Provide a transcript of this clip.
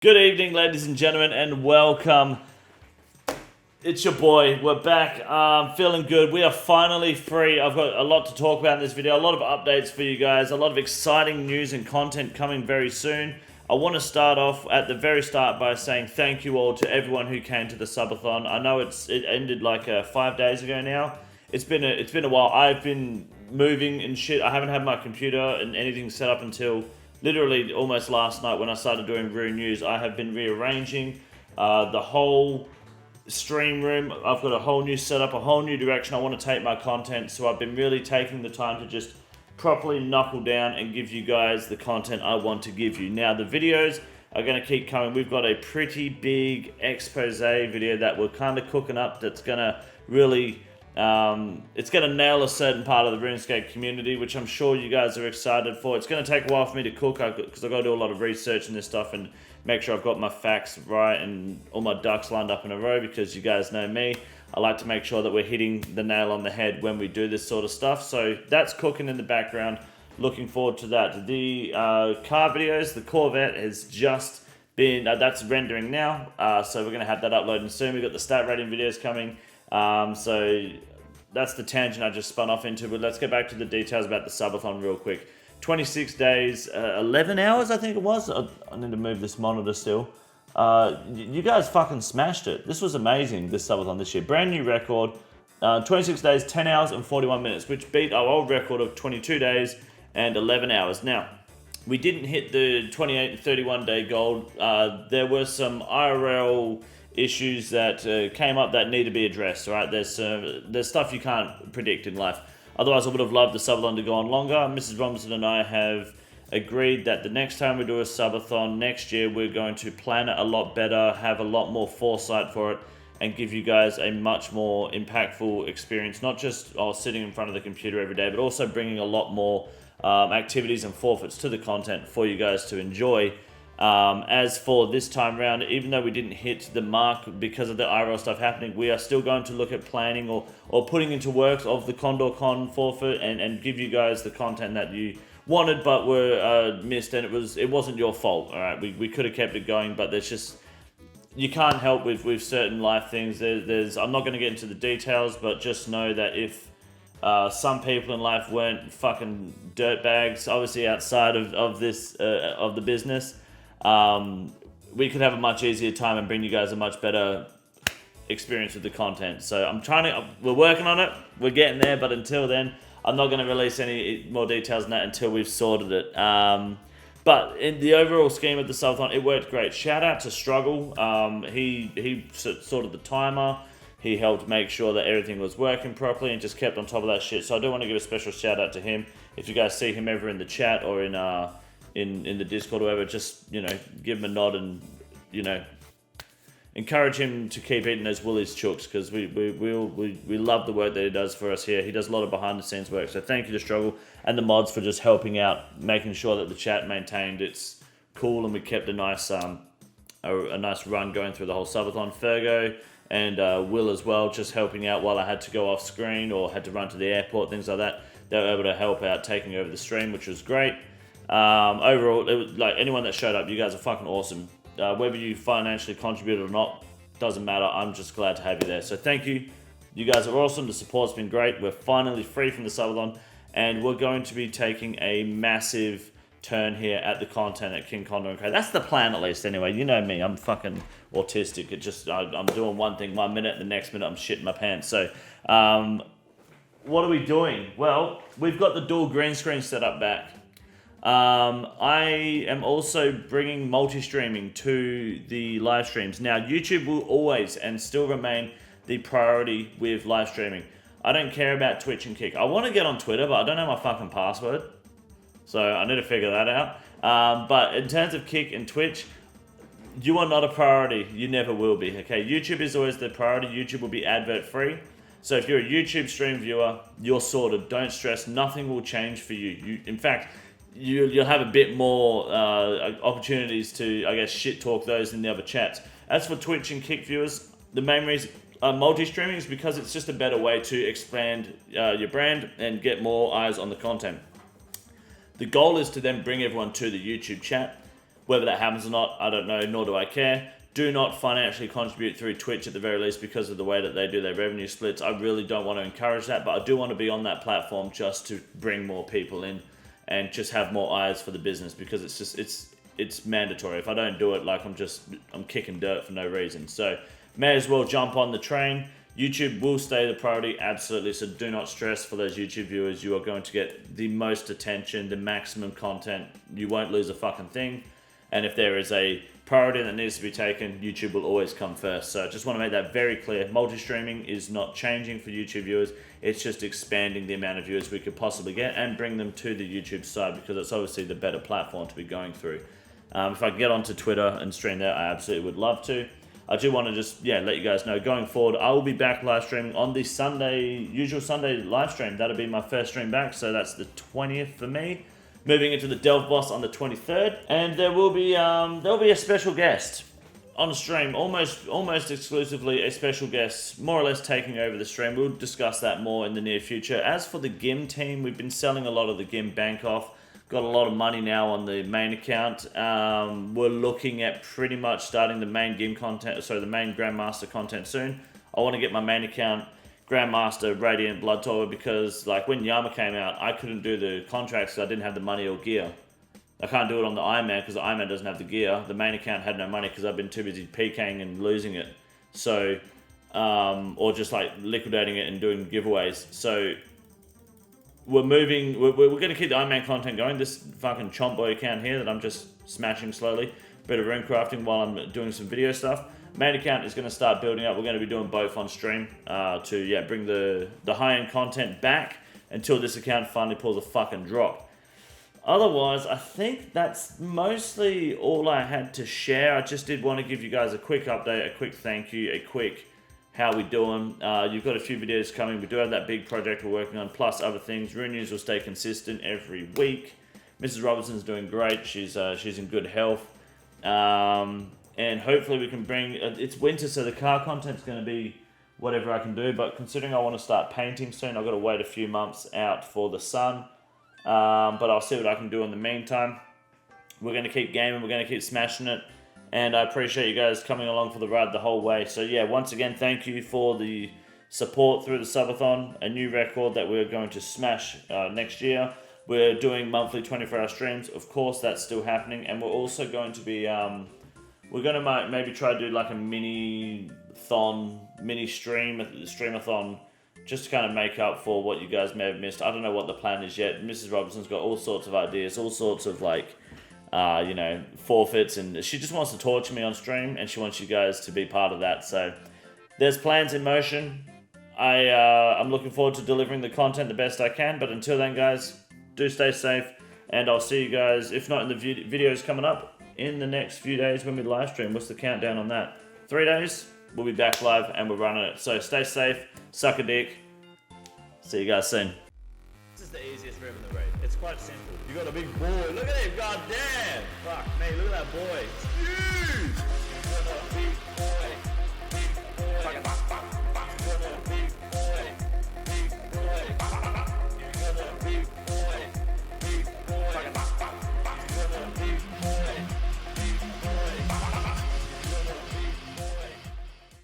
Good evening, ladies and gentlemen, and welcome. It's your boy. We're back. Feeling good. We are finally free. I've got a lot to talk about in this video. A lot of updates for you guys. A lot of exciting news and content coming very soon. I want to start off at the very start by saying thank you all to everyone who came to the subathon. I know it ended like 5 days ago now. It's been a while. I've been moving and shit. I haven't had my computer and anything set up until literally almost last night when I started doing Rune News. I have been rearranging the whole stream room. I've got a whole new setup, a whole new direction I want to take my content. So I've been really taking the time to just properly knuckle down and give you guys the content I want to give you. Now the videos are going to keep coming. We've got a pretty big expose video that we're kind of cooking up that's going to really it's going to nail a certain part of the RuneScape community, which I'm sure you guys are excited for. It's going to take a while for me to cook because I've got to do a lot of research in this stuff and make sure I've got my facts right and all my ducks lined up in a row, because you guys know me. I like to make sure that we're hitting the nail on the head when we do this sort of stuff. So that's cooking in the background. Looking forward to that. The car videos, the Corvette has just been, that's rendering now. So we're going to have that uploading soon. We've got the stat rating videos coming. So that's the tangent I just spun off into, but let's get back to the details about the subathon real quick. 26 days, 11 hours I think it was. I need to move this monitor still. You guys fucking smashed it. This was amazing, this subathon this year. Brand new record. 26 days, 10 hours and 41 minutes, which beat our old record of 22 days and 11 hours. Now, we didn't hit the 28 and 31 day goal. There were some IRL issues that came up that need to be addressed. All right, there's stuff you can't predict in life. Otherwise, I would have loved the subathon to go on longer. Mrs. Robinson and I have agreed that the next time we do a subathon next year, we're going to plan it a lot better, have a lot more foresight for it, and give you guys a much more impactful experience. Not just sitting in front of the computer every day, but also bringing a lot more activities and forfeits to the content for you guys to enjoy. As for this time round, even though we didn't hit the mark because of the IRL stuff happening, we are still going to look at planning or putting into works of the Condor Con forfeit and give you guys the content that you wanted but were missed, and it wasn't your fault. All right, we could have kept it going, but there's just, you can't help with certain life things. There's I'm not going to get into the details, but just know that if some people in life weren't fucking dirtbags, obviously outside of this of the business, we could have a much easier time and bring you guys a much better experience with the content. So we're working on it, we're getting there, but until then, I'm not going to release any more details than that until we've sorted it. But in the overall scheme of the subathon, it worked great. Shout out to Struggle. He sorted the timer. He helped make sure that everything was working properly and just kept on top of that shit. So I do want to give a special shout out to him. If you guys see him ever in the chat or in the Discord or whatever, just, give him a nod and, encourage him to keep eating those Woolies chooks, because we love the work that he does for us here. He does a lot of behind the scenes work. So thank you to Struggle and the mods for just helping out, making sure that the chat maintained its cool and we kept a nice run going through the whole subathon. Fergo and Will as well, just helping out while I had to go off screen or had to run to the airport, things like that. They were able to help out taking over the stream, which was great. Overall, it was like anyone that showed up, you guys are fucking awesome. Whether you financially contributed or not, doesn't matter. I'm just glad to have you there. So thank you. You guys are awesome. The support's been great. We're finally free from the subathon, and we're going to be taking a massive turn here at the content at King Condor and Co. That's the plan, at least. Anyway, you know me. I'm fucking autistic. I'm doing one thing 1 minute, the next minute I'm shitting my pants. So, what are we doing? Well, we've got the dual green screen set up back. I am also bringing multi-streaming to the live streams. Now, YouTube will always and still remain the priority with live streaming. I don't care about Twitch and Kick. I want to get on Twitter, but I don't know my fucking password. So I need to figure that out. But in terms of Kick and Twitch, you are not a priority. You never will be, okay? YouTube is always the priority. YouTube will be advert free. So if you're a YouTube stream viewer, you're sorted. Don't stress. Nothing will change for you. In fact, you'll have a bit more opportunities to, I guess, shit talk those in the other chats. As for Twitch and Kick viewers, the main reason multi-streaming is because it's just a better way to expand your brand and get more eyes on the content. The goal is to then bring everyone to the YouTube chat. Whether that happens or not, I don't know, nor do I care. Do not financially contribute through Twitch at the very least because of the way that they do their revenue splits. I really don't want to encourage that, but I do want to be on that platform just to bring more people in and just have more eyes for the business, because it's mandatory. If I don't do it, like I'm kicking dirt for no reason. So may as well jump on the train. YouTube will stay the priority, absolutely. So do not stress for those YouTube viewers. You are going to get the most attention, the maximum content. You won't lose a fucking thing. And if there is a priority that needs to be taken, YouTube will always come first. So I just want to make that very clear. Multi-streaming is not changing for YouTube viewers. It's just expanding the amount of viewers we could possibly get and bring them to the YouTube side, because it's obviously the better platform to be going through. If I can get onto Twitter and stream there, I absolutely would love to. I do want to just, let you guys know, going forward, I will be back live streaming on the usual Sunday live stream. That'll be my first stream back, so that's the 20th for me. Moving into the Delve Boss on the 23rd, and there'll be a special guest on stream, almost exclusively a special guest, more or less taking over the stream. We'll discuss that more in the near future. As for the GIM team, we've been selling a lot of the GIM bank off. Got a lot of money now on the main account. We're looking at pretty much starting the main GIM content, the main Grandmaster content soon. I want to get my main account Grandmaster Radiant Blood Torva, because like when Yama came out, I couldn't do the contracts because I didn't have the money or gear. I can't do it on the Ironman because the Ironman doesn't have the gear. The main account had no money because I've been too busy PKing and losing it. So, or just like liquidating it and doing giveaways. So we're going to keep the Ironman content going. This fucking chomp boy account here that I'm just smashing slowly. Bit of rune crafting while I'm doing some video stuff. Main account is going to start building up. We're going to be doing both on stream to bring the high-end content back until this account finally pulls a fucking drop. Otherwise, I think that's mostly all I had to share. I just did want to give you guys a quick update, a quick thank you, a quick how we doing. You've got a few videos coming. We do have that big project we're working on, plus other things. Rune News will stay consistent every week. Mrs. Robinson's doing great. She's in good health. And hopefully we can bring, it's winter, so the car content's going to be whatever I can do, but considering I want to start painting soon, I've got to wait a few months out for the sun, but I'll see what I can do in the meantime. We're going to keep gaming, we're going to keep smashing it, and I appreciate you guys coming along for the ride the whole way. So once again, thank you for the support through the subathon, a new record that we're going to smash next year. We're doing monthly 24-hour streams, of course that's still happening, and we're also going to be, we're going to maybe try to do like a mini streamathon, just to kind of make up for what you guys may have missed. I don't know what the plan is yet. Mrs. Robinson's got all sorts of ideas, all sorts of like, forfeits, and she just wants to torture me on stream, and she wants you guys to be part of that. So there's plans in motion. I'm looking forward to delivering the content the best I can, but until then, guys, do stay safe, and I'll see you guys, if not in the videos coming up, in the next few days when we live stream. What's the countdown on that? 3 days, we'll be back live and we're running it. So stay safe, suck a dick. See you guys soon. This is the easiest room in the raid. It's quite simple. You got a big boy. Look at him, goddamn. Fuck me, look at that boy. It's huge. You got a big boy.